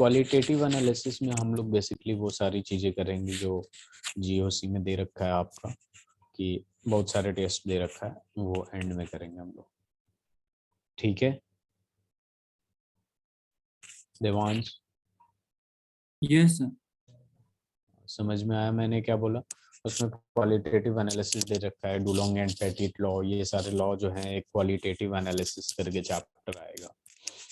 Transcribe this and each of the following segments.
Qualitative analysis में हम लोग बेसिकली वो सारी चीजें करेंगे जो जीओसी में दे रखा है आपका, कि बहुत सारे टेस्ट दे रखा है, वो एंड में करेंगे हम लोग। ठीक है देवांश, यस सर। समझ में आया मैंने क्या बोला? उसमें क्वालिटेटिव एनालिसिस दे रखा है, डुलोंग एंड पेटिट लॉ, ये सारे लॉ जो हैं एक क्वालिटेटिव एनालिसिस करके चैप्टर आएगा।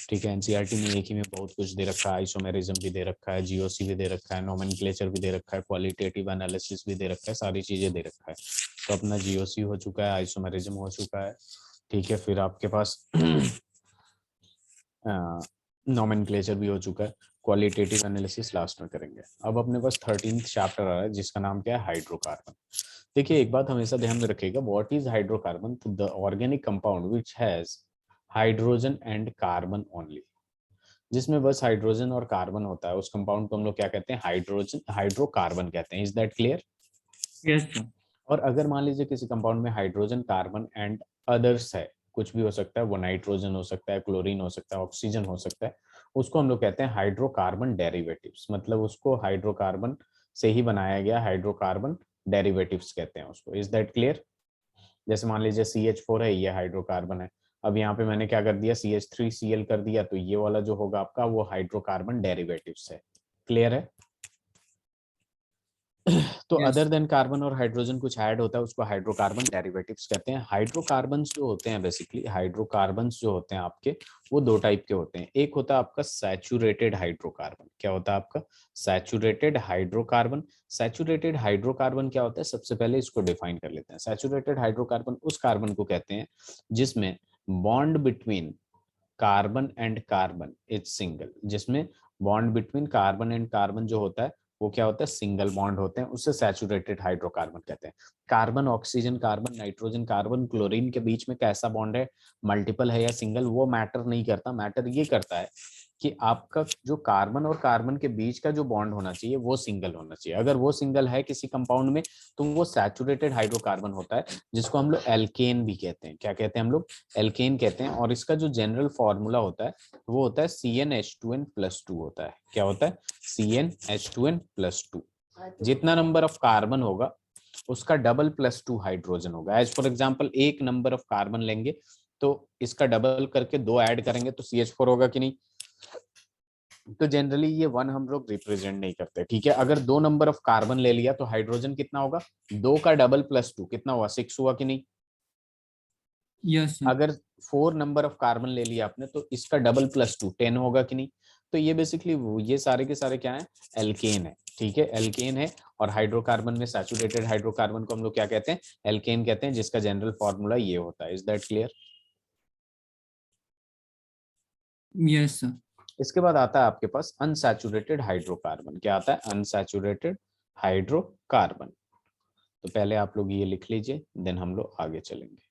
ठीक है, एनसीईआरटी में एक ही में बहुत कुछ दे रखा है, आइसोमेरिज्म भी दे रखा है, जीओसी भी दे रखा है, नोमेनक्लेचर भी दे रखा है, क्वालिटेटिव एनालिसिस भी दे रखा है, सारी चीजें दे रखा है। तो अपना जीओसी हो चुका है, आइसोमेरिज्म हो चुका है। ठीक है, फिर आपके पास नोमेनक्लेचर भी हो चुका है, क्वालिटेटिव एनालिसिस लास्ट में करेंगे। अब अपने पास 13th चैप्टर आ रहा है जिसका नाम क्या है, हाइड्रोकार्बन। देखिए एक बात हमेशा ध्यान में रखिएगा, व्हाट इज हाइड्रोकार्बन? तो the organic compound which has hydrogen and carbon only, जिसमें बस हाइड्रोजन और कार्बन होता है, उस कंपाउंड को हम लोग क्या कहते हैं, हाइड्रोकार्बन कहते हैं। Is that clear? Yes sir. और अगर मान लीजिए किसी कंपाउंड में हाइड्रोजन, कार्बन एंड अदर्स है, कुछ भी हो सकता है, वो नाइट्रोजन हो सकता है, क्लोरीन हो सकता है, ऑक्सीजन हो सकता है, उसको हम लोग कहते हैं हाइड्रोकार्बन डेरिवेटिव्स। मतलब उसको हाइड्रोकार्बन से ही बनाया गया हाइड्रोकार्बन डेरिवेटिव्स कहते हैं उसको। Is that clear? जैसे मान लीजिए CH4 है, ये हाइड्रोकार्बन है। अब यहाँ पे मैंने क्या कर दिया, CH3Cl कर दिया, तो ये वाला जो होगा आपका वो हाइड्रोकार्बन डेरिवेटिव्स है। क्लियर है? तो यस। अदर देन कार्बन और हाइड्रोजन कुछ ऐड होता है, उसको हाइड्रोकार्बन डेरिवेटिव्स कहते हैं। हाइड्रोकार्बन्स जो होते हैं, बेसिकली हाइड्रोकार्बन्स जो होते हैं आपके, वो दो टाइप के होते हैं। एक होता है आपका सैचुरेटेड हाइड्रोकार्बन। क्या होता है आपका? Saturated hydrocarbon. सैचुरेटेड हाइड्रोकार्बन क्या होता है, सबसे पहले इसको डिफाइन कर लेते हैं। सैचुरेटेड हाइड्रोकार्बन उस कार्बन को कहते हैं जिसमें bond between carbon and carbon is single, जिसमें bond between carbon and carbon जो होता है वो क्या होता है, सिंगल बॉन्ड होते हैं, उससे सैचुरेटेड हाइड्रोकार्बन कहते हैं। Carbon oxygen, carbon nitrogen, carbon chlorine के बीच में कैसा बॉन्ड है, मल्टीपल है या सिंगल, वो मैटर नहीं करता। मैटर ये करता है कि आपका जो कार्बन और कार्बन के बीच का जो बॉन्ड होना चाहिए वो सिंगल होना चाहिए। अगर वो सिंगल है किसी कंपाउंड में तो वो सैचुरेटेड हाइड्रोकार्बन होता है, जिसको हम लोग एल्केन भी कहते हैं। क्या कहते हैं हम लोग? एल्केन कहते हैं। और इसका जो जनरल फॉर्मूला होता है वो होता है CnH2n+2 होता है। क्या होता है? CnH2n+2। जितना नंबर ऑफ कार्बन होगा उसका डबल +2 हाइड्रोजन होगा। एज फॉर एग्जाम्पल, एक नंबर ऑफ कार्बन लेंगे तो इसका डबल करके दो ऐड करेंगे तो CH4 होगा कि नहीं? तो जनरली ये वन हम लोग रिप्रेजेंट नहीं करते। ठीक है, अगर दो नंबर ऑफ कार्बन ले लिया तो हाइड्रोजन कितना होगा, दो का डबल +2 कितना हुआ, 6 हुआ कि नहीं? Yes sir. अगर 4 नंबर ऑफ कार्बन ले लिया आपने तो इसका डबल +2 10 होगा कि नहीं? तो ये बेसिकली ये सारे के सारे क्या है, एल्केन है। ठीक है, एल्केन है। और हाइड्रोकार्बन में सैचुरेटेड हाइड्रोकार्बन को हम लोग क्या कहते हैं, एल्केन कहते हैं, जिसका जनरल फॉर्मूला ये होता है। Is that clear? Yes sir. इसके बाद आता है आपके पास अनसैचुरेटेड हाइड्रोकार्बन। क्या आता है? Unsaturated hydrocarbon. तो पहले आप लोग ये लिख लीजिए, देन हम लोग आगे चलेंगे।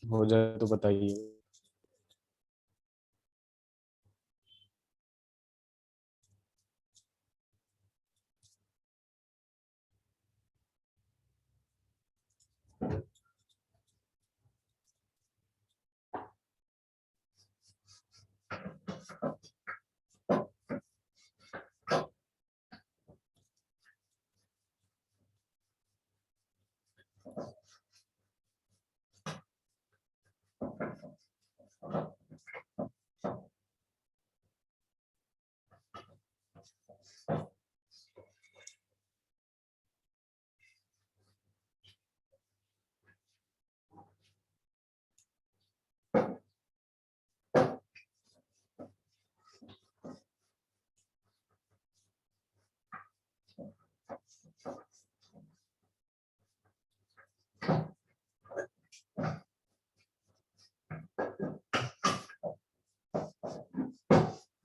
हो जाए तो बताइए।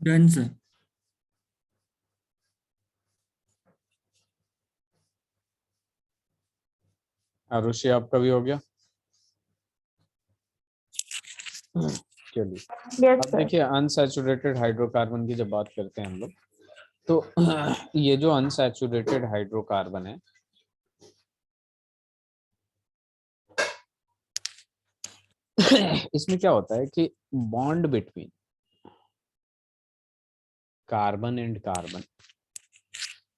Done sir. आरुषि आपका भी हो गया? चलिए यस अब सर। देखिए अनसैचुरेटेड हाइड्रोकार्बन की जब बात करते हैं हम लोग, तो ये जो अनसैचुरेटेड हाइड्रोकार्बन है, इसमें क्या होता है कि bond between carbon and carbon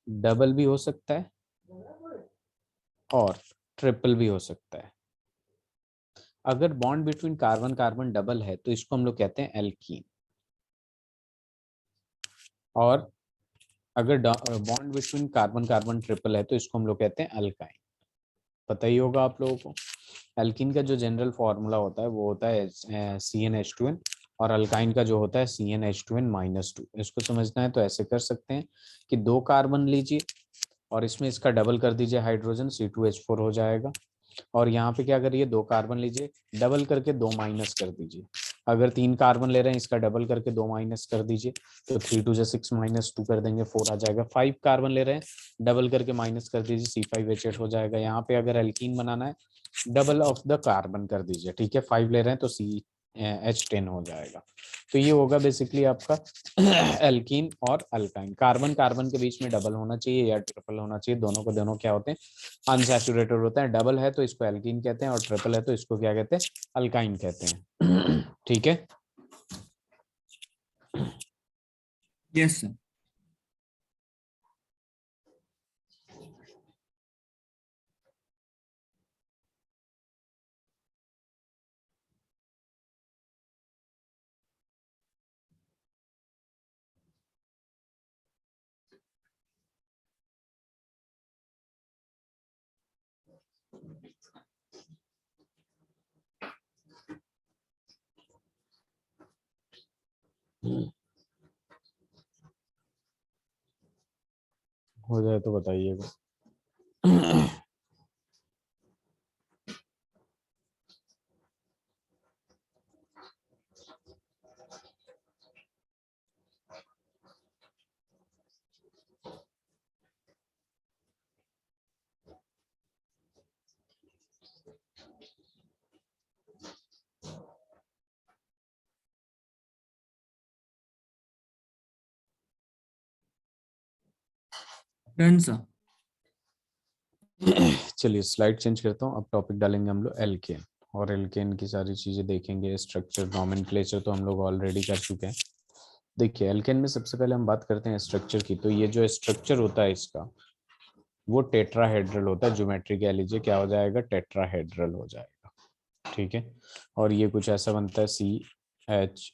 double भी हो सकता है और ट्रिपल भी हो सकता है। अगर bond between carbon carbon double है तो इसको हम लोग कहते हैं एल्कीन, और अगर bond between carbon carbon triple है तो इसको हम लोग कहते हैं अल्काइन। पता ही होगा आप लोगों को एल्कीन का जो जनरल फॉर्मूला होता है वो होता है CnH2n, और अल्काइन का जो होता है CnH2n-2। इसको समझना है तो ऐसे कर सकते हैं कि 2 कार्बन लीजिए और इसमें इसका डबल कर दीजिए हाइड्रोजन, C2H4 हो जाएगा। और यहाँ पे क्या करिए, 2 कार्बन लीजिए, डबल करके 2 माइनस कर दीजिए। अगर 3 कार्बन ले रहे हैं, इसका डबल करके 2 माइनस कर दीजिए, तो 3 2 6 -2 कर देंगे, 4 आ जाएगा। 5 कार्बन ले रहे हैं, डबल करके माइनस कर दीजिए, C5H8 हो जाएगा। यहाँ पे अगर एल्कीन बनाना है, डबल ऑफ द कार्बन कर दीजिए, ठीक है। 5 ले रहे हैं तो CH10 हो जाएगा। तो ये होगा बेसिकली आपका एल्कीन और अल्काइन। कार्बन कार्बन के बीच में डबल होना चाहिए या ट्रिपल होना चाहिए, दोनों को दोनों क्या होते हैं, अनसैचुरेटेड होते हैं। डबल है तो इसको एल्कीन कहते हैं और ट्रिपल है तो इसको क्या कहते हैं, अल्काइन कहते हैं। ठीक है। Yes sir. हो जाए तो बताइएगा। Done sir. चलिए स्लाइड चेंज करता हूँ। अब टॉपिक डालेंगे हम लोग एल्केन, और एल्केन की सारी चीजें देखेंगे। स्ट्रक्चर नॉमेनक्लेचर तो हम लोग ऑलरेडी कर चुके हैं। देखिए एल्केन में सबसे पहले हम बात करते हैं स्ट्रक्चर की। तो ये जो स्ट्रक्चर होता है इसका, वो टेट्राहेड्रल होता है। ज्योमेट्री कह लीजिए, क्या हो जाएगा, टेट्राहेड्रल हो जाएगा। ठीक है। और ये कुछ ऐसा बनता है, CH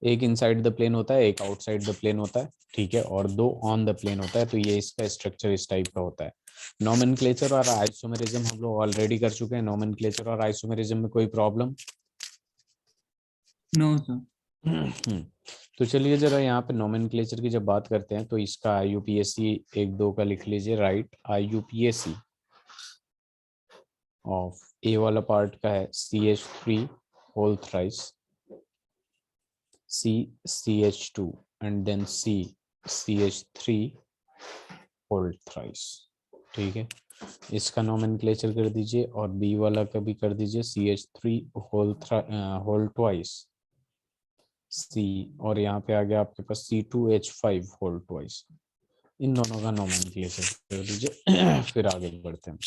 एक इनसाइड द प्लेन होता है, एक आउटसाइड द प्लेन होता है, ठीक है, और 2 ऑन द प्लेन होता है। तो ये इसका स्ट्रक्चर इस टाइप का होता है। नोमेनक्लेचर और आइसोमेरिज्म हम लोग ऑलरेडी कर चुके हैं। नोमेनक्लेचर और आइसोमेरिज्म में कोई प्रॉब्लम? No sir. तो चलिए जरा यहाँ पे नोमेनक्लेचर की जब बात करते हैं तो इसका IUPAC 1 2 का लिख लीजिए, राइट। IUPAC ऑफ ए वाला पार्ट का है CH3 whole thrice, CH2 and then CH3 whole thrice. ठीक है, इसका नोमेनक्लेचर कर दीजिए। और बी वाला का भी कर दीजिए, CH3 होल ट्वाइस C, और यहाँ पे आ गया आपके पास C2H5 होल ट्वाइस। इन दोनों का नोमेनक्लेचर कर दीजिए। फिर आगे बढ़ते हैं।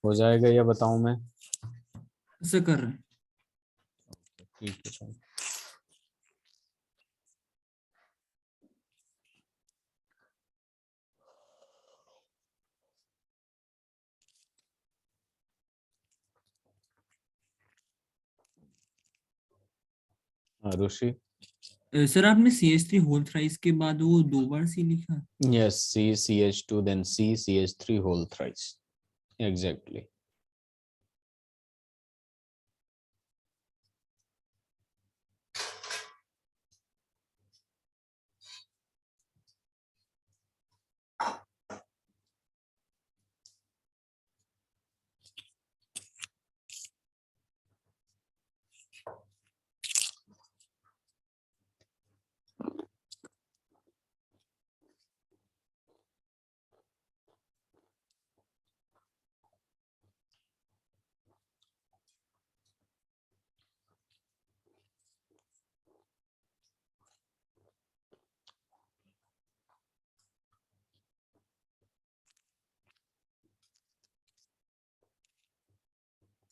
हो जाएगा या बताऊं मैं? ऐसा कर रहे हैं। ठीक है चलो। ऋषि, सर आपने CH3 होल थ्राइस के बाद वो 2 बार C लिखा। yes, CCH2 then CCH3 whole thrice, exactly.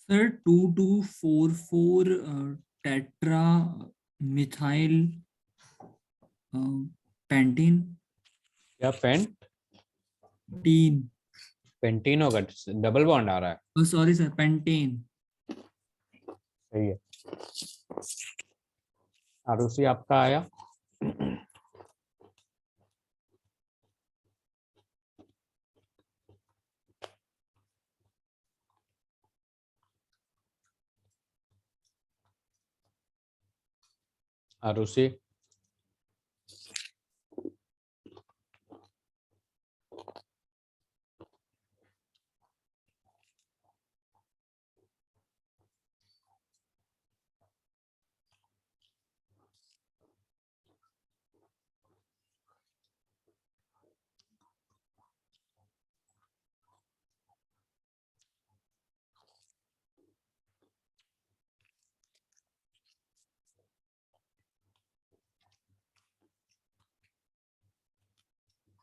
Sir 2244 tetra methyl pentene. क्या पेंट? टीन। पेंटीन होगा, डबल बॉन्ड आ रहा है। Sorry sir, pentane. सही है। आरुषि आपका आया? आरुषि,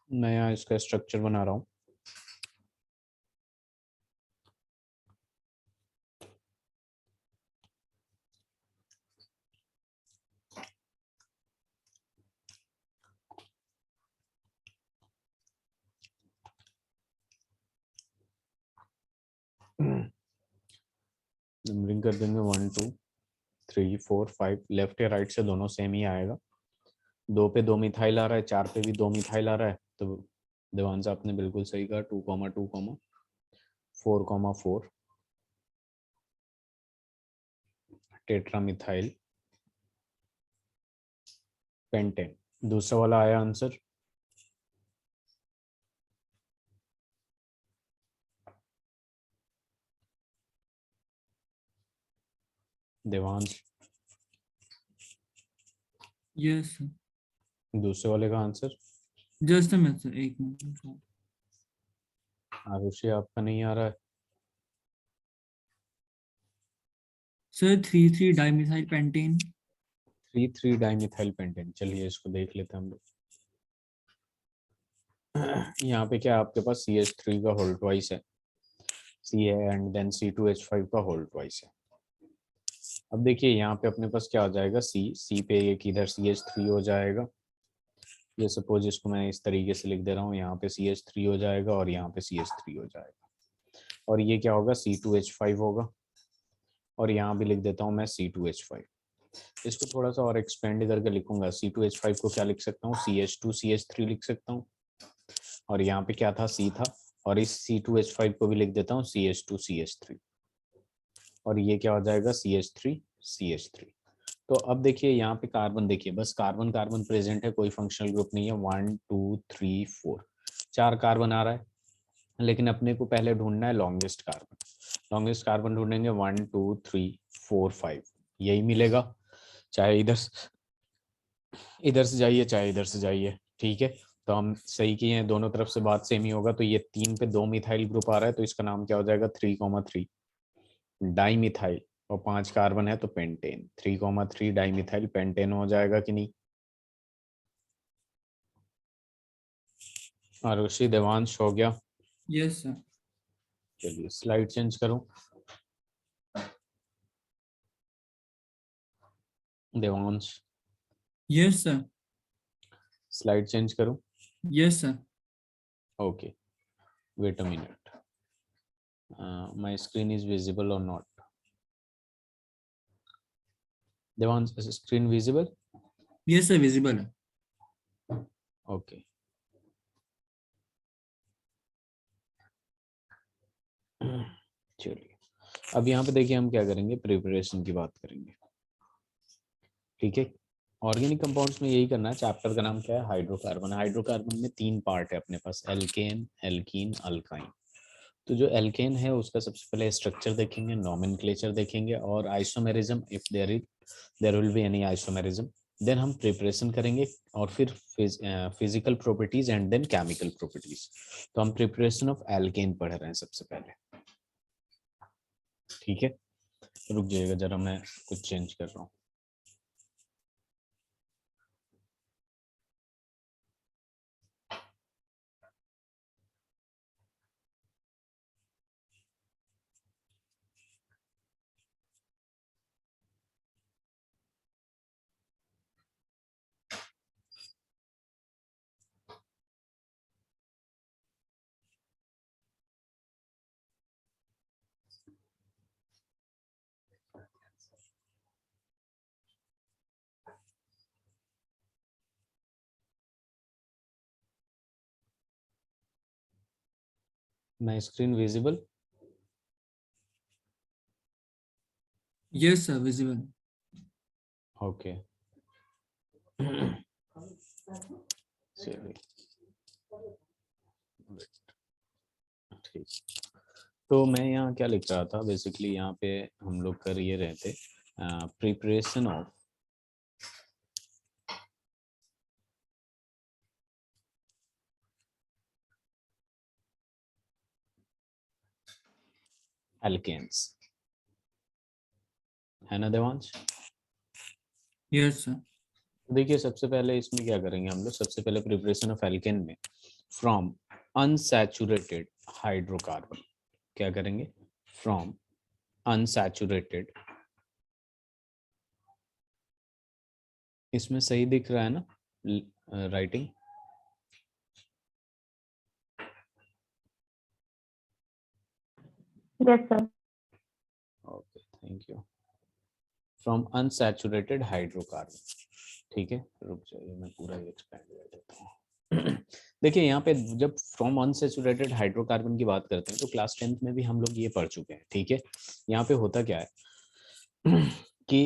मैं यहाँ इसका स्ट्रक्चर बना रहा हूँ। नंबरिंग कर देंगे 1 2 3 4 5, लेफ्ट या राइट से दोनों सेम ही आएगा। 2 पे 2 मिथाइल आ रहा है, 4 पे भी 2 मिथाइल आ रहा है, तो देवांश आपने बिल्कुल सही कहा। 2 2 4 4 टेट्रा मिथाइल पेंटेन। दूसरा वाला आया आंसर। Devansh, yes sir. दूसरे वाले का आंसर। जस्ट मिनट सर, एक मिनट। आरुषि आपका नहीं आ रहा है। Sir 3 3 dimethyl pentane. 3 3 dimethyl pentane. चलिए इसको देख लेते हैं हम लोग। यहाँ पे क्या आपके पास CH3 का होल ट्वाइस है, C है, एंड देन C2H5 का होल ट्वाइस है। अब देखिए यहाँ पे अपने पास क्या हो जाएगा, C पे एक इधर CH3 हो जाएगा। ये सपोज इसको मैं इस तरीके से लिख दे रहा हूँ, यहाँ पे CH3 हो जाएगा और यहाँ पे CH3 हो जाएगा। और ये क्या होगा, C2H5 होगा। और यहाँ भी लिख देता हूँ मैं C2H5। इसको थोड़ा सा और एक्सपेंड करके लिखूंगा। C2H5 को क्या लिख सकता हूँ, CH2CH3 लिख सकता हूँ। और यहाँ पे क्या था, C था। और इस C2H5 को भी लिख देता हूँ CH2CH3। और ये क्या हो जाएगा, CH3CH3। तो अब देखिए यहाँ पे कार्बन, देखिए बस कार्बन कार्बन प्रेजेंट है, कोई फंक्शनल ग्रुप नहीं है। 1 2 3 4, 4 कार्बन आ रहा है। लेकिन अपने को पहले ढूंढना है लॉन्गेस्ट कार्बन। लॉन्गेस्ट कार्बन ढूंढेंगे 1 2 3 4 5, यही मिलेगा। चाहे इधर से जाइए चाहे इधर से जाइए, ठीक है। तो हम सही किए हैं, दोनों तरफ से बात सेम ही होगा। तो ये 3 पे 2 मिथाइल ग्रुप आ रहा है, तो इसका नाम क्या हो जाएगा, 3,3 डाई मिथाइल। और 5 कार्बन है तो पेंटेन। 3,3 डाई मिथाइल पेंटेन हो जाएगा कि नहीं। आरुषि, देवांश हो गया। Yes sir. चलिए स्लाइड चेंज करूं। Devansh yes sir. Slide change करूं। Yes sir. Okay wait a minute, my screen is visible और not? Devansh screen visible? Yes sir, visible है। ओके चलिए अब यहाँ पे देखिए हम क्या करेंगे, प्रिपरेशन की बात करेंगे। ठीक है, ऑर्गेनिक कंपाउंड्स में यही करना है। चैप्टर का नाम क्या है? हाइड्रोकार्बन। हाइड्रोकार्बन में 3 पार्ट है अपने पास, एल्केन, एल्कीन, अल्काइन। तो जो एल्केन है उसका सबसे पहले स्ट्रक्चर देखेंगे, नोमेनक्लेचर देखेंगे और isomerism, if there will be any isomerism. Then हम प्रिपरेशन करेंगे और फिर physical properties and then chemical properties. तो हम प्रिपरेशन ऑफ एल्केन पढ़ रहे हैं सबसे पहले। ठीक है, रुक जाइएगा जरा, मैं कुछ चेंज कर रहा हूँ। My screen visible? Yes sir, visible. Okay चलिए ठीक। तो मैं यहाँ क्या लिख रहा था, बेसिकली यहाँ पे हम लोग कर ये रहे थे प्रिपरेशन ऑफ एल्केन्स, है ना देवांश? Yes sir. देखिए सबसे पहले इसमें क्या करेंगे हम लोग, सबसे पहले प्रिपरेशन ऑफ एल्केन में फ्रॉम अनसैचुरेटेड हाइड्रोकार्बन क्या करेंगे, फ्रॉम अनसैचुरेटेड, इसमें सही दिख रहा है ना writing? Yes, sir. Okay thank you. From unsaturated hydrocarbon, ठीक है, रुक जाइए मैं पूरा ही एक्सपेंड कर देता हूँ। देखिए यहाँ पे जब फ्रॉम अनसैचुरेटेड हाइड्रोकार्बन की बात करते हैं तो क्लास 10th में भी हम लोग ये पढ़ चुके हैं। ठीक है, यहाँ पे होता क्या है कि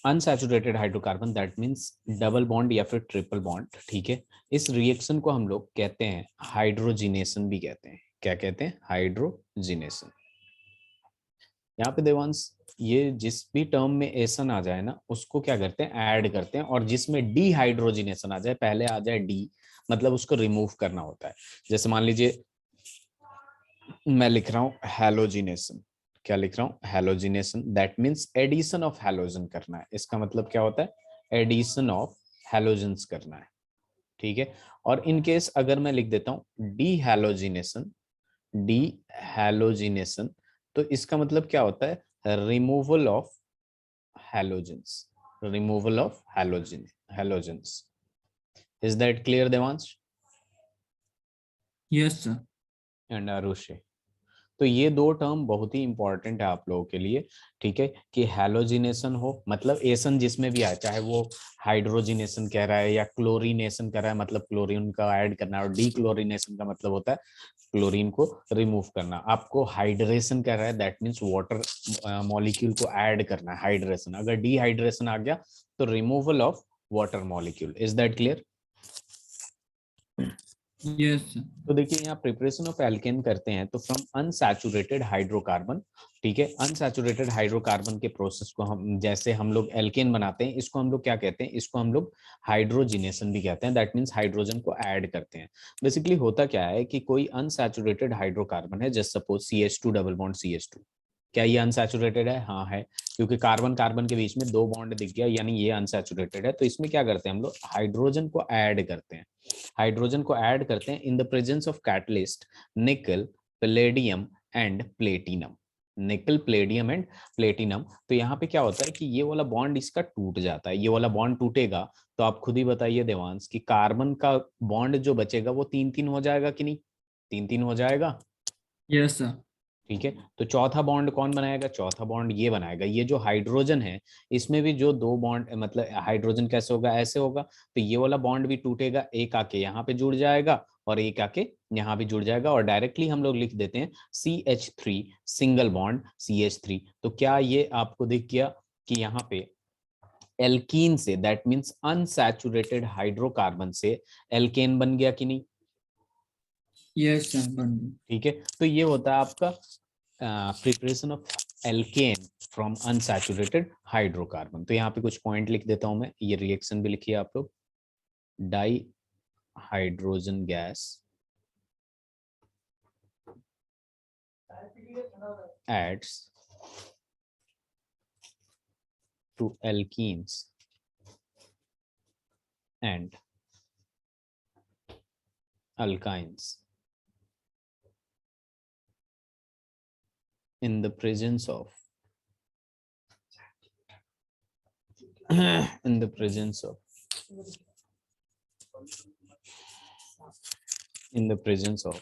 unsaturated hydrocarbon that means double bond या फिर ट्रिपल बॉन्ड। ठीक है, इस रिएक्शन को हम लोग कहते हैं हाइड्रोजिनेशन भी कहते हैं। क्या कहते हैं? हाइड्रोजिनेशन। यहाँ पे देवांश ये जिस भी टर्म में एसन आ जाए ना उसको क्या करते हैं, ऐड करते हैं, और जिसमें डीहाइड्रोजिनेशन आ जाए, पहले आ जाए डी, मतलब उसको रिमूव करना होता है। जैसे मान लीजिए मैं लिख रहा हूँ हैलोजिनेशन, क्या लिख रहा हूँ? Halogenation, that means addition of halogen करना है। इसका मतलब क्या होता है? एडिशन ऑफ हैलोजन्स करना है। ठीक है, और इन केस अगर मैं लिख देता हूँ डीहैलोजिनेशन, डीहैलोजिनेशन, तो इसका मतलब क्या होता है? Removal of halogens, removal of halogens. Is that clear Devansh yes sir. And Aarushi? तो ये दो टर्म बहुत ही इंपॉर्टेंट है आप लोगों के लिए। ठीक है, कि हैलोजिनेशन हो मतलब एसन जिसमें भी आए, चाहे वो हाइड्रोजिनेशन कह रहा है या क्लोरीनेशन कर रहा है, मतलब क्लोरीन का ऐड करना है, और डीक्लोरीनेशन का मतलब होता है क्लोरीन को रिमूव करना। आपको हाइड्रेशन कर रहा है, दैट मीन्स वाटर मॉलिक्यूल को ऐड करना है, हाइड्रेशन। अगर डिहाइड्रेशन आ गया तो removal of water molecule. Is that clear? Yes sir. तो देखिए यहाँ प्रिपरेशन ऑफ एल्केन करते हैं तो फ्रॉम अनसैचुरेटेड हाइड्रोकार्बन। ठीक है, अनसैचुरेटेड हाइड्रोकार्बन के प्रोसेस को हम, जैसे हम लोग एल्केन बनाते हैं, इसको हम लोग क्या कहते हैं? इसको हम लोग हाइड्रोजिनेशन भी कहते हैं, दैट मींस हाइड्रोजन को ऐड करते हैं। बेसिकली होता क्या है कि कोई अनसैचुरेटेड हाइड्रोकार्बन है, just suppose CH2 double bond CH2, क्या ये अनसैचुरेटेड है? हाँ है, क्योंकि कार्बन कार्बन के बीच में 2 बॉन्ड दिख गया, यानी ये अनसैचुरेटेड है। तो इसमें क्या करते हैं हम लोग? हाइड्रोजन को ऐड करते हैं, हाइड्रोजन को ऐड करते हैं in the presence of catalyst निकल palladium and platinum, nickel palladium and platinum. तो यहाँ पे क्या होता है कि ये वाला बॉन्ड इसका टूट जाता है, ये वाला बॉन्ड टूटेगा तो आप खुद ही बताइए देवांश कि कार्बन का बॉन्ड जो बचेगा वो तीन तीन हो जाएगा कि नहीं, तीन तीन हो जाएगा। Yes sir. ठीक है, तो चौथा बॉन्ड कौन बनाएगा, चौथा बॉन्ड ये बनाएगा, ये जो हाइड्रोजन है इसमें भी जो दो बॉन्ड, मतलब हाइड्रोजन कैसे होगा, ऐसे होगा, तो ये वाला बॉन्ड भी टूटेगा, एक आके यहाँ पे जुड़ जाएगा और एक आके यहाँ भी जुड़ जाएगा, और डायरेक्टली हम लोग लिख देते हैं CH3 सिंगल बॉन्ड CH3। तो क्या ये आपको दिख गया कि यहाँ पे एल्कीन से, दैट मीन्स अनसैचुरेटेड हाइड्रोकार्बन से एल्केन बन गया कि नहीं। यस सर, बन गई। ठीक है, तो ये होता है आपका preparation of alkene from unsaturated hydrocarbon. तो यहाँ पे कुछ पॉइंट लिख देता हूं मैं, ये रिएक्शन भी लिखिए आप लोग। Di hydrogen gas adds to alkenes and alkynes in the presence of in the presence of in the presence of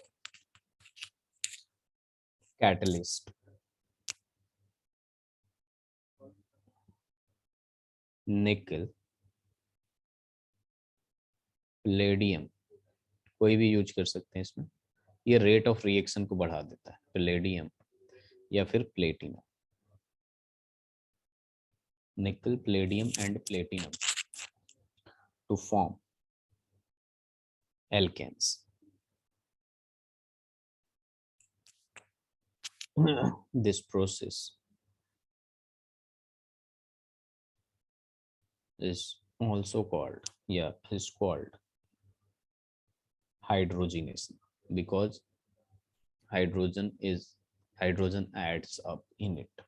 catalyst, निकल प्लेडियम, कोई भी यूज कर सकते हैं इसमें, ये रेट ऑफ रिएक्शन को बढ़ा देता है, प्लेडियम या फिर platinum, nickel palladium and platinum to form alkanes. This process is also called, yeah, is called hydrogenation, because hydrogen adds up in it.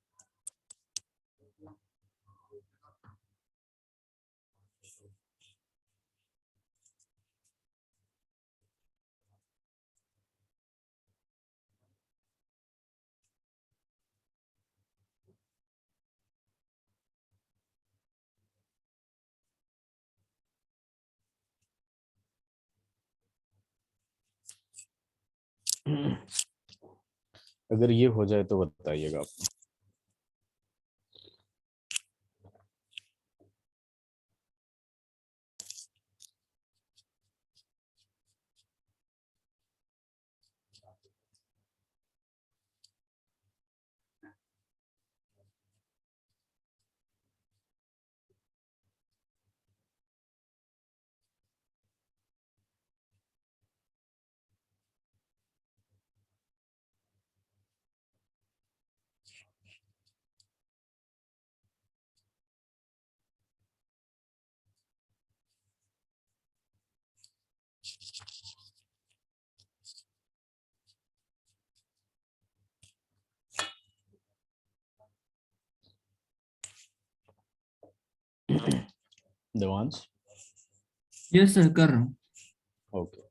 अगर ये हो जाए तो बताइएगा आप। देवांश, यस सर, कर रहा हूँ। ओके।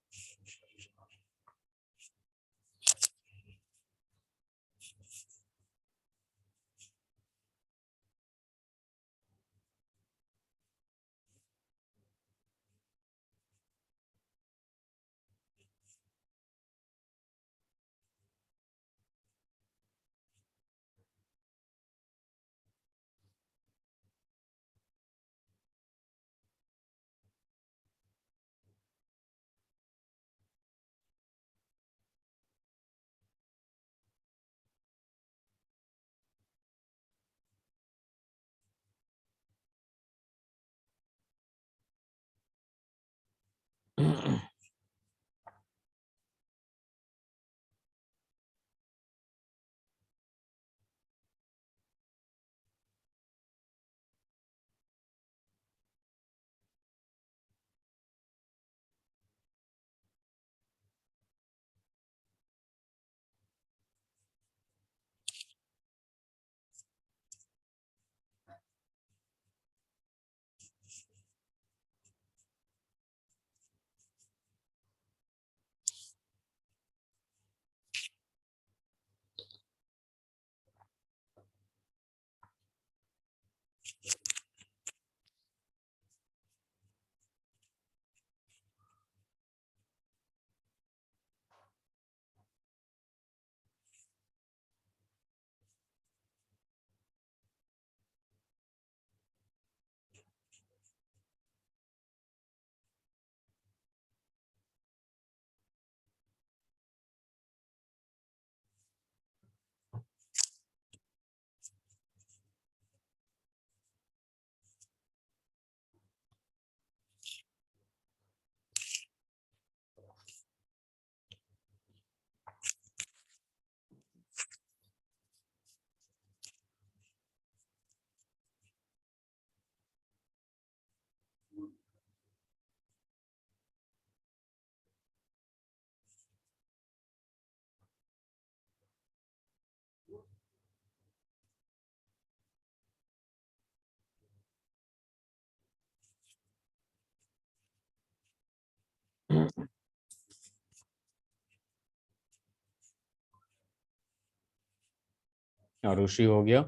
आरुषि हो गया,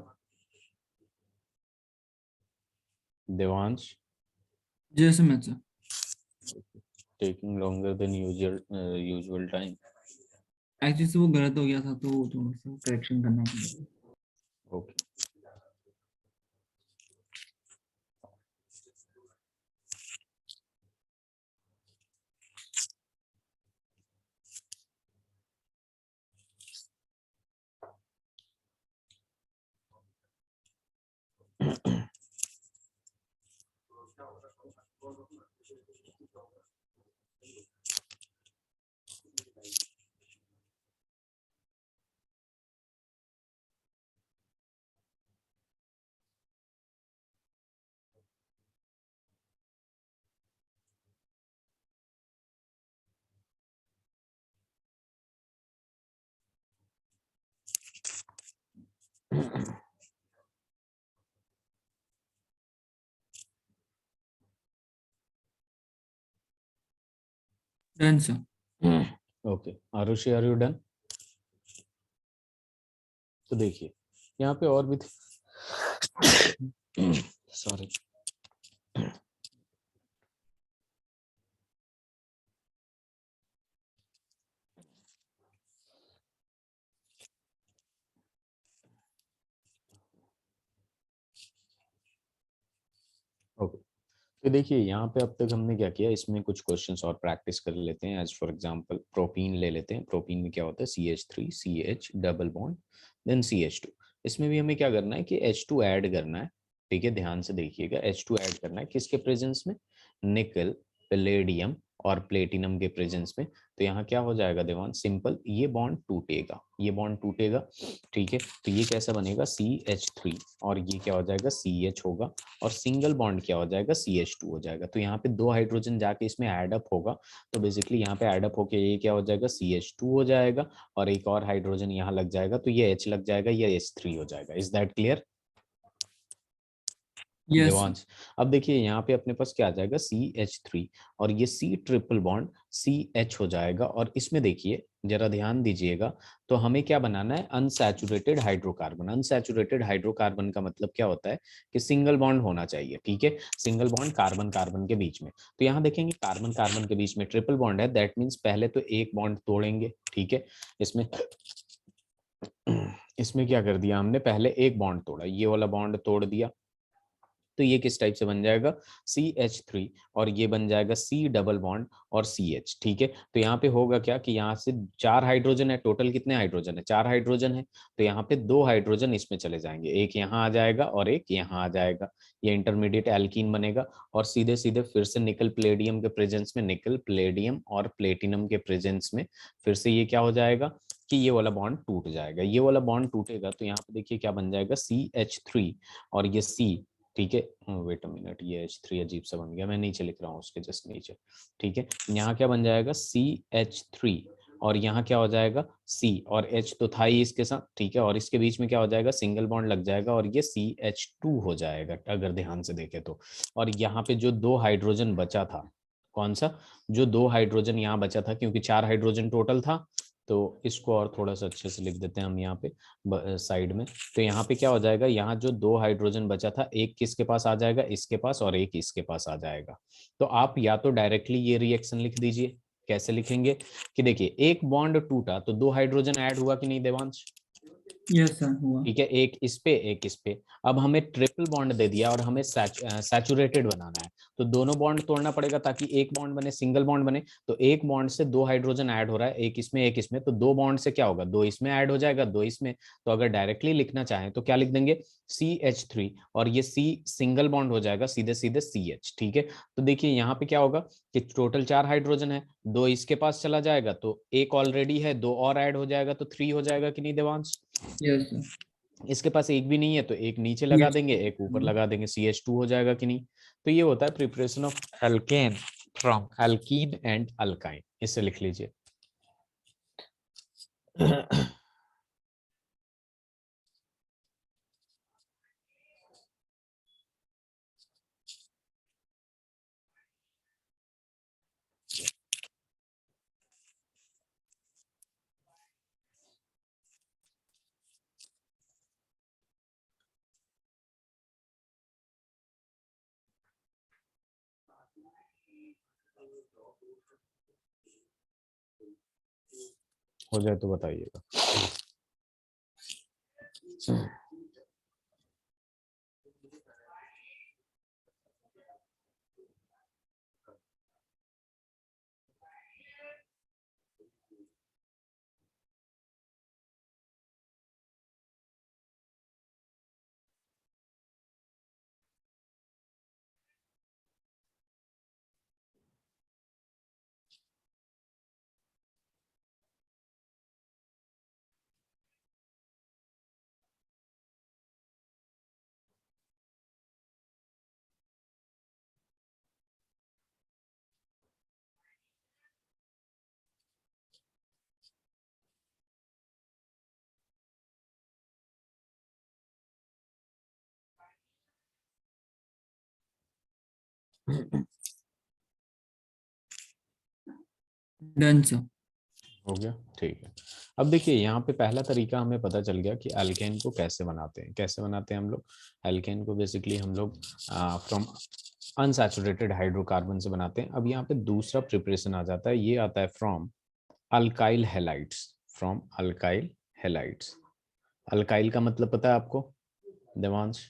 देवांश जैसे मैं sir taking longer than usual time. Actually से वो गलत हो गया था तो थोड़ा सा करेक्शन करना पड़ेगा। Okay. Done sir. Okay Aarushi, are you done? तो देखिए यहाँ पे और भी सॉरी। ओके, तो देखिए यहाँ पे अब तक हमने क्या किया, इसमें कुछ क्वेश्चंस और प्रैक्टिस कर लेते हैं। एज फॉर एग्जांपल प्रोपीन ले लेते हैं। प्रोपीन में क्या होता है, CH3 CH double bond then CH2। इसमें भी हमें क्या करना है कि H2 ऐड करना है। ठीक है, ध्यान से देखिएगा, H2 ऐड करना है किसके प्रेजेंस में, निकल, पैलेडियम और प्लेटिनम के प्रेजेंस में। तो यहाँ क्या हो जाएगा देवान, सिंपल, ये बॉन्ड टूटेगा, ये बॉन्ड टूटेगा। ठीक है, तो ये कैसा बनेगा, CH3 और ये क्या हो जाएगा CH होगा, और सिंगल बॉन्ड क्या हो जाएगा CH2 हो जाएगा। तो यहाँ पे दो हाइड्रोजन जाके इसमें ऐड अप होगा, तो बेसिकली यहाँ पे ऐड अप होके ये क्या हो जाएगा CH2 हो जाएगा, और एक और हाइड्रोजन यहाँ लग जाएगा तो ये H लग जाएगा, ये H3 हो जाएगा। Is that clear yes sir. Devansh? अब देखिए यहाँ पे अपने पास क्या आ जाएगा CH3, और ये C ट्रिपल बॉन्ड CH हो जाएगा, और इसमें देखिए जरा ध्यान दीजिएगा, तो हमें क्या बनाना है, अनसैचुरेटेड हाइड्रोकार्बन। अनसैचुरेटेड हाइड्रोकार्बन का मतलब क्या होता है कि सिंगल बॉन्ड होना चाहिए। ठीक है, सिंगल बॉन्ड कार्बन कार्बन के बीच में। तो यहाँ देखेंगे कार्बन कार्बन के बीच में ट्रिपल बॉन्ड है, दैट मीन्स पहले तो एक बॉन्ड तोड़ेंगे। ठीक है, इसमें इसमें क्या कर दिया हमने, पहले एक बॉन्ड तोड़ा, ये वाला बॉन्ड तोड़ दिया, तो ये किस टाइप से बन जाएगा CH3, और ये बन जाएगा C डबल बॉन्ड और CH। ठीक है, तो यहाँ पे होगा क्या कि यहाँ से चार हाइड्रोजन है, टोटल कितने हाइड्रोजन है, चार हाइड्रोजन है, तो यहाँ पे दो हाइड्रोजन इसमें चले जाएंगे, एक यहाँ आ जाएगा और एक यहाँ आ जाएगा, ये इंटरमीडिएट एल्कीन बनेगा। और सीधे सीधे फिर से निकल प्लेडियम के प्रेजेंस में, निकल प्लेडियम और प्लेटिनम के प्रेजेंस में फिर से ये क्या हो जाएगा कि ये वाला बॉन्ड टूट जाएगा। ये वाला बॉन्ड टूटेगा तो यहाँ पे देखिए क्या बन जाएगा CH3 और ये C। ठीक है, वेट अ मिनट, ये H3 अजीब सा बन गया, मैं नीचे लिख रहा हूँ उसके जस्ट नीचे। ठीक है, यहाँ क्या बन जाएगा CH3, और यहाँ क्या हो जाएगा C, और H तो था ही इसके साथ। ठीक है, और इसके बीच में क्या हो जाएगा, सिंगल बॉन्ड लग जाएगा और ये CH2 हो जाएगा अगर ध्यान से देखें तो। और यहाँ पे जो दो हाइड्रोजन बचा था, कौन सा, जो दो हाइड्रोजन यहाँ बचा था, क्योंकि चार हाइड्रोजन टोटल था, तो इसको और थोड़ा सा अच्छे से लिख देते हैं हम यहाँ पे साइड में। तो यहाँ पे क्या हो जाएगा, यहाँ जो दो हाइड्रोजन बचा था, एक किसके पास आ जाएगा, इसके पास, और एक इसके पास आ जाएगा। तो आप या तो डायरेक्टली ये रिएक्शन लिख दीजिए, कैसे लिखेंगे कि देखिए एक बॉन्ड टूटा तो दो हाइड्रोजन ऐड हुआ कि नहीं देवांश? यस सर हुआ। ठीक है, एक इस पे एक इस पे। अब हमें ट्रिपल बॉन्ड दे दिया और हमें सैचुरेटेड बनाना है, तो दोनों बॉन्ड तोड़ना पड़ेगा ताकि एक बॉन्ड बने, सिंगल बॉन्ड बने। तो एक बॉन्ड से दो हाइड्रोजन ऐड हो रहा है, एक इसमें एक इसमें, तो दो बॉन्ड से क्या होगा, दो इसमें ऐड हो जाएगा, दो इसमें। तो अगर डायरेक्टली लिखना चाहें तो क्या लिख देंगे CH3, और ये C सिंगल बॉन्ड हो जाएगा सीधे सीधे CH। ठीक है, तो देखिए यहाँ पे क्या होगा कि टोटल चार हाइड्रोजन है, दो इसके पास चला जाएगा तो एक ऑलरेडी है, दो और ऐड हो जाएगा तो 3 हो जाएगा कि नहीं देवांश? Yes sir. इसके पास एक भी नहीं है तो एक नीचे लगा यस। देंगे, एक ऊपर लगा देंगे, CH2 हो जाएगा कि नहीं? तो ये होता है preparation of alkene from alkene and alkyne, इसे लिख लीजिए। हो जाए तो बताइएगा। Done sir. हो गया, ठीक है। अब देखिए यहाँ पे पहला तरीका हमें पता चल गया कि अल्केन को कैसे बनाते हैं। कैसे बनाते हैं हम लोग अल्केन को? बेसिकली हम लोग फ्रॉम अनसैचुरेटेड हाइड्रोकार्बन से बनाते हैं। अब यहाँ पे दूसरा प्रिपरेशन आ जाता है, ये आता है from alkyl halides. From alkyl halides. Alkyl का मतलब पता है आपको देवांश?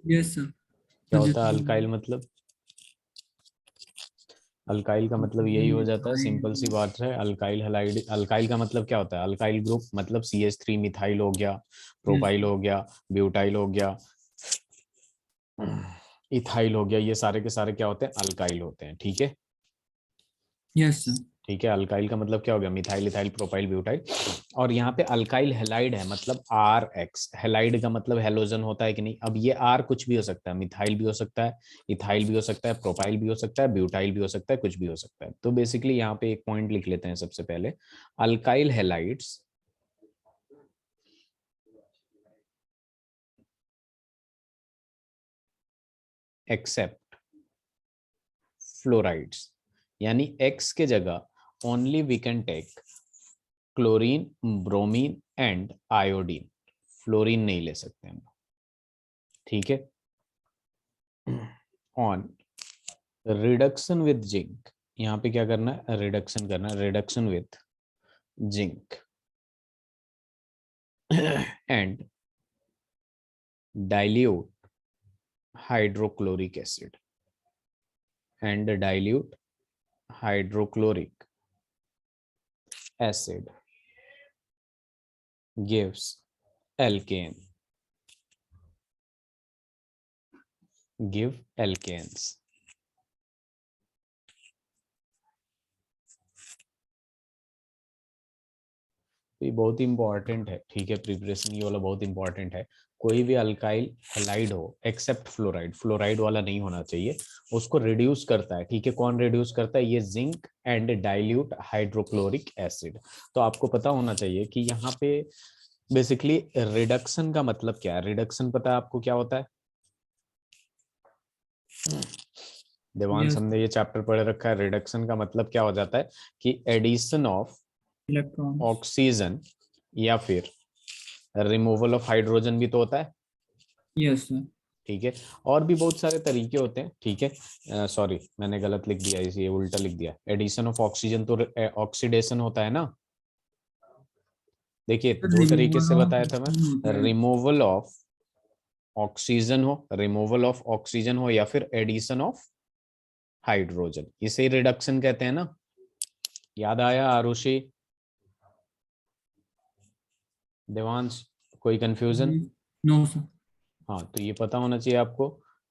Yes sir. क्या मुझे होता है तो अल्काइल मतलब? अल्काइल का मतलब यही हो जाता है, सिंपल सी बात है। अल्काइल हैलाइड, अल्काइल का मतलब क्या होता है? अल्काइल ग्रुप मतलब CH3 मिथाइल हो गया, यस प्रोपाइल हो गया, ब्यूटाइल हो गया, इथाइल हो गया, ये सारे के सारे क्या होते हैं? अल्काइल होते हैं। ठीक है, यस सर। ठीक है। अल्काइल का मतलब क्या हो गया? Methyl, ethyl, propyl, butyl. और यहाँ पे अल्काइल हैलाइड है मतलब RX। हैलाइड का मतलब हेलोजन होता है कि नहीं? अब ये R कुछ भी हो सकता है, मिथाइल भी हो सकता है, इथाइल भी हो सकता है, प्रोपाइल भी हो सकता है, ब्यूटाइल भी हो सकता है, कुछ भी हो सकता है। तो बेसिकली यहाँ पे एक पॉइंट लिख लेते हैं सबसे पहले। अल्काइल हैलाइड्स एक्सेप्ट फ्लोराइड्स, यानी X के जगह only we can take chlorine, bromine and iodine. Fluorine नहीं ले सकते हम। ठीक है। ऑन रिडक्शन विद जिंक, यहाँ पे क्या करना है? रिडक्शन करना है, reduction with zinc and dilute hydrochloric acid, and dilute hydrochloric acid gives alkane, give alkanes। तो ये बहुत इंपॉर्टेंट है, ठीक है। प्रिपरेशन ये वाला बहुत इंपॉर्टेंट है। कोई भी अल्काइल हैलाइड हो एक्सेप्ट फ्लोराइड, फ्लोराइड वाला नहीं होना चाहिए, उसको रिड्यूस करता है। ठीक है, कौन रिड्यूस करता है? ये zinc and dilute hydrochloric acid. तो आपको पता होना चाहिए कि यहाँ पे बेसिकली रिडक्शन का मतलब क्या है। रिडक्शन पता है आपको क्या होता है देवांश? यस। हमने ये चैप्टर पढ़ रखा है। रिडक्शन का मतलब क्या हो जाता है कि एडिशन ऑफ इलेक्ट्रॉन्स। ऑक्सीजन या फिर रिमूवल ऑफ हाइड्रोजन भी तो होता है। Yes sir. ठीक है, और भी बहुत सारे तरीके होते हैं। ठीक है, सॉरी मैंने गलत लिख दिया, इसे उल्टा लिख दिया। एडिशन ऑफ ऑक्सीजन तो ऑक्सीडेशन होता है ना। देखिए दो तरीके रिमूवल से ऑफ बताया था मैं। होता है। रिमूवल ऑफ ऑक्सीजन हो, रिमूवल ऑफ ऑक्सीजन हो, या फिर एडिशन ऑफ हाइड्रोजन, इसे रिडक्शन कहते हैं ना। याद आया आरुषि, देवांश? कोई कंफ्यूजन? No sir. हाँ, तो ये पता होना चाहिए आपको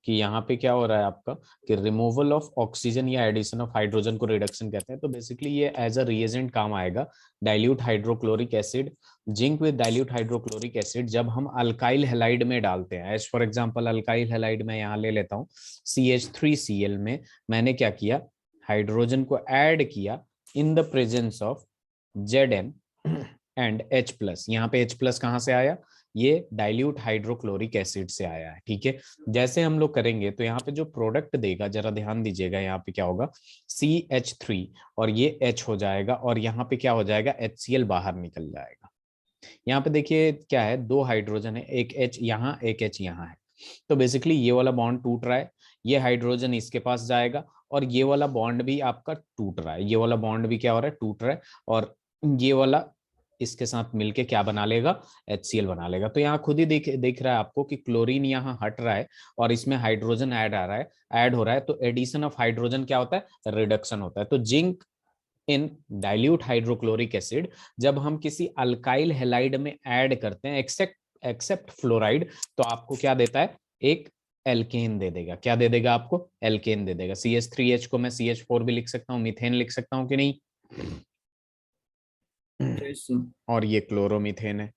कि यहाँ पे क्या हो रहा है आपका कि रिमूवल ऑफ ऑक्सीजन या एडिशन ऑफ हाइड्रोजन को रिडक्शन कहते हैं। तो बेसिकली ये एज अ रिएजेंट काम आएगा। Dilute hydrochloric acid, zinc with dilute hydrochloric acid जब हम अल्काइल हैलाइड में डालते हैं। As for example alkyl halide में यहाँ ले लेता हूँ CH3Cl में मैंने क्या किया? हाइड्रोजन को ऐड किया in the presence of Zn and H+। यहाँ पे H+ कहाँ से आया? ये डाइल्यूट हाइड्रोक्लोरिक एसिड से आया है। ठीक है, जैसे हम लोग करेंगे तो यहाँ पे जो प्रोडक्ट देगा जरा ध्यान दीजिएगा। यहाँ पे क्या होगा? CH3 और ये H हो जाएगा, और यहाँ पे क्या हो जाएगा? HCl बाहर निकल जाएगा। यहाँ पे देखिए क्या है, दो हाइड्रोजन है, एक H यहाँ एक H यहाँ है। तो बेसिकली ये वाला बॉन्ड टूट रहा है, ये हाइड्रोजन इसके पास जाएगा और ये वाला बॉन्ड भी आपका टूट रहा है, ये वाला बॉन्ड भी क्या हो रहा है, टूट रहा है, और ये वाला इसके साथ मिलके क्या बना लेगा, HCl बना लेगा। तो यहाँ खुद ही दिख रहा है आपको कि क्लोरीन यहाँ हट रहा है और इसमें हाइड्रोजन ऐड हो रहा है। तो एडिशन ऑफ हाइड्रोजन क्या होता है, रिडक्शन होता है। तो zinc in dilute hydrochloric acid, जब हम किसी अल्काइल हेलाइड में ऐड करते हैं एक्सेप्ट फ्लोराइड, तो आपको क्या देता है, एक एल्केन दे देगा। क्या दे देगा आपको, एल्केन दे देगा। CH3H को मैं CH4 भी लिख सकता हूँ, मीथेन लिख सकता हूँ कि नहीं, यस सर। और ये क्लोरोमीथेन है।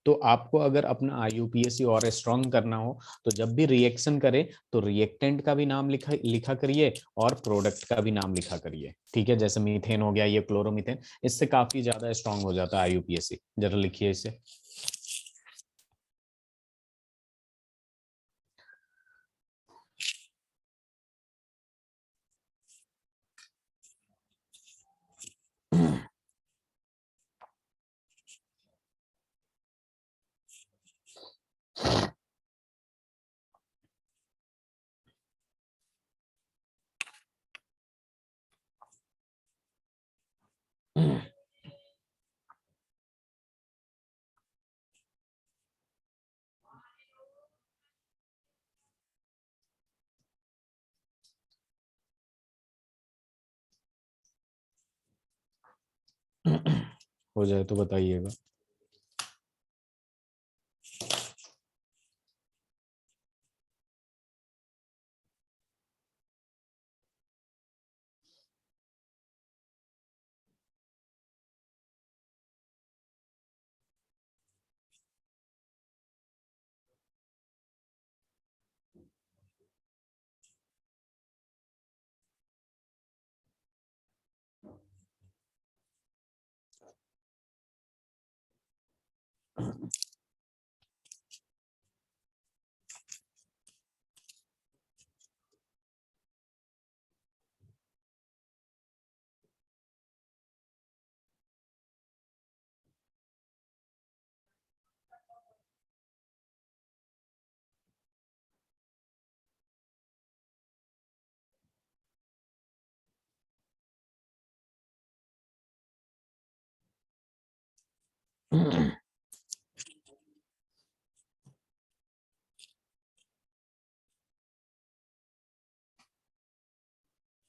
तो आपको अगर अपना IUPAC और स्ट्रॉन्ग करना हो तो जब भी रिएक्शन करे तो रिएक्टेंट का भी नाम लिखा लिखा करिए और प्रोडक्ट का भी नाम लिखा करिए, ठीक है। जैसे मीथेन हो गया, ये क्लोरोमीथेन, इससे काफी ज्यादा स्ट्रॉन्ग हो जाता है IUPAC। जरा लिखिए इसे। हो जाए तो बताइएगा।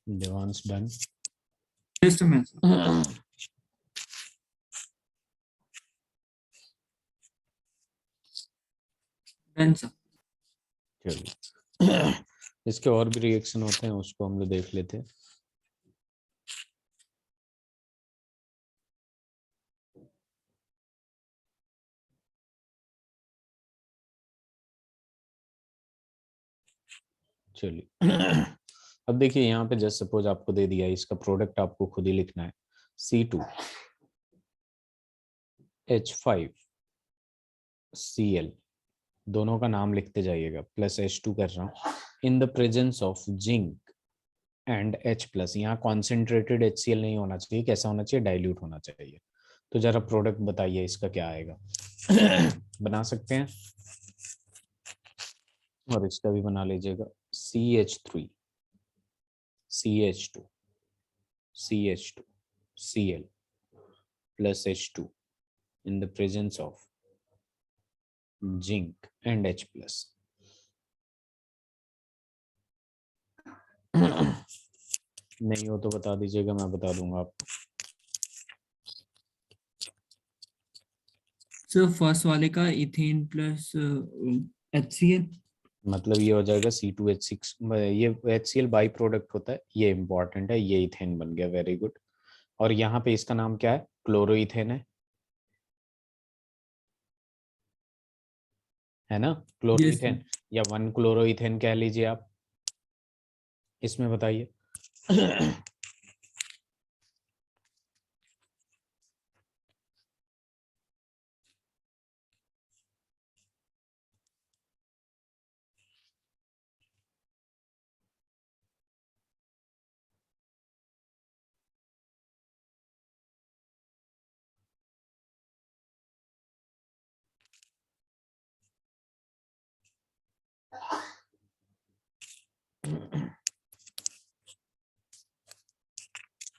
देवांश डन। यस मैं डन सर। चलिए, इसके और भी रिएक्शन होते हैं, उसको हम लोग देख लेते हैं। चलिए, अब देखिए यहाँ पे जस्ट सपोज आपको दे दिया, इसका प्रोडक्ट आपको खुद ही लिखना है, C2H5Cl, दोनों का नाम लिखते जाइएगा, प्लस H2 कर रहा हूँ, in the presence of zinc and H+। यहाँ कॉन्सेंट्रेटेड HCl नहीं होना चाहिए, कैसा होना चाहिए, डाइल्यूट होना चाहिए। तो जरा प्रोडक्ट बताइए इसका क्या आएगा। बना सकते हैं, और इसका भी बना लीजिएगा, CH3 CH2 CH2 Cl plus H2 in the presence of zinc and H+। नहीं हो तो बता दीजिएगा, मैं बता दूंगा आपको। सर फर्स्ट वाले का इथेन प्लस HCl। मतलब ये हो जाएगा C2H6, ये HCl बाई प्रोडक्ट होता है, ये इंपॉर्टेंट है, ये इथेन बन गया, वेरी गुड। और यहाँ पे इसका नाम क्या है, क्लोरोइथेन है ना, यस क्लोरोइथेन सर। या 1 क्लोरोइथेन कह लीजिए आप। इसमें बताइए।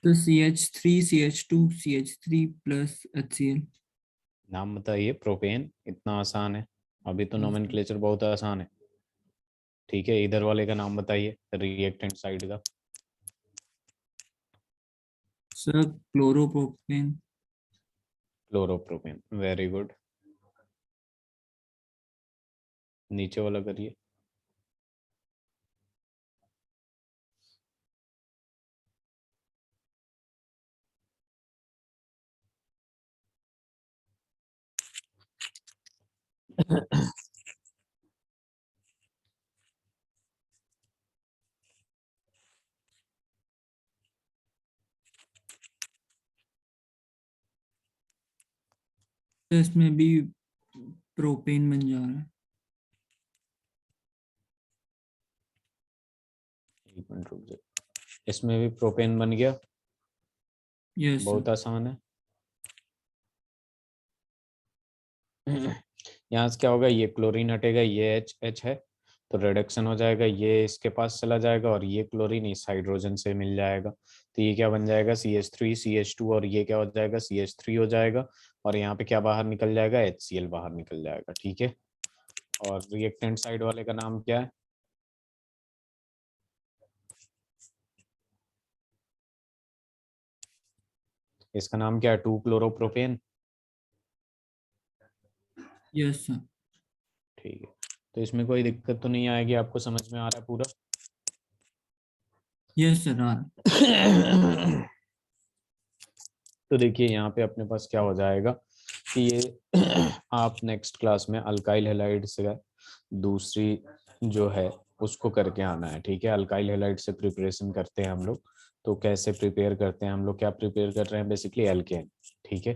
तो CH3 CH2 CH3 plus HCl। नाम बताइए। प्रोपेन इतना आसान है, अभी तो नोमेनक्लेचर बहुत आसान है। ठीक है, इधर वाले का नाम बताइए, रिएक्टेंट साइड का। Sir chloropropane. Chloropropane, very good. नीचे वाला करिए। तो इसमें भी प्रोपेन बन जा रहा है। एक मिनट रुक जाइए, इसमें भी प्रोपेन बन गया। Yes sir. बहुत आसान है। यहाँ से क्या होगा, ये क्लोरीन हटेगा, ये एच एच है तो रिडक्शन हो जाएगा, ये इसके पास चला जाएगा और ये क्लोरीन इस हाइड्रोजन से मिल जाएगा। तो ये क्या बन जाएगा, CH3 CH2, और ये क्या हो जाएगा, CH3 हो जाएगा। और यहाँ पे क्या बाहर निकल जाएगा, HCl बाहर निकल जाएगा। ठीक है, और रिएक्टेंट साइड वाले का नाम क्या है? इसका नाम क्या है, 2 क्लोरोप्रोपेन। Yes sir. ठीक है, तो इसमें कोई दिक्कत तो नहीं आएगी, आपको समझ में आ रहा है पूरा? Yes sir. तो देखिए यहाँ पे अपने पास क्या हो जाएगा कि ये आप नेक्स्ट क्लास में अल्काइल हैलाइड से दूसरी जो है उसको करके आना है। ठीक है, अल्काइल हैलाइड से प्रिपरेशन करते हैं हम लोग। तो कैसे प्रिपेयर करते हैं हम लोग, क्या प्रिपेयर कर रहे हैं, बेसिकली एल्केन। ठीक है,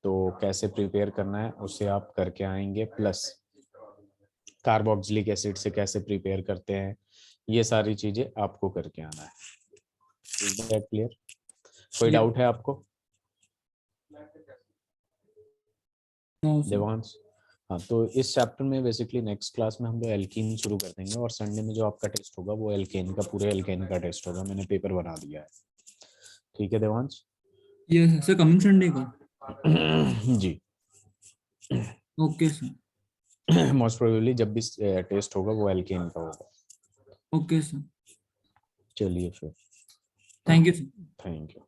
तो कैसे प्रिपेयर करना है उसे आप करके आएंगे, प्लस कार्बोक्सिलिक एसिड से कैसे प्रिपेयर करते हैं, ये सारी चीजें आपको करके आना है। क्लियर? कोई यस डाउट है आपको सर। देवांश? हाँ, तो इस चैप्टर में बेसिकली नेक्स्ट क्लास में हम लोग एल्कीन शुरू कर देंगे, और संडे में जो आपका टेस्ट होगा वो एल्केन का, पूरे एल्केन का टेस्ट होगा। मैंने पेपर बना दिया है। ठीक है Devansh? Yes sir, coming Sunday को। जी। Okay sir. मोस्ट प्रोबेबली जब भी टेस्ट होगा वो एल्केन का होगा। Okay sir. चलिए फिर, thank you sir. Thank you.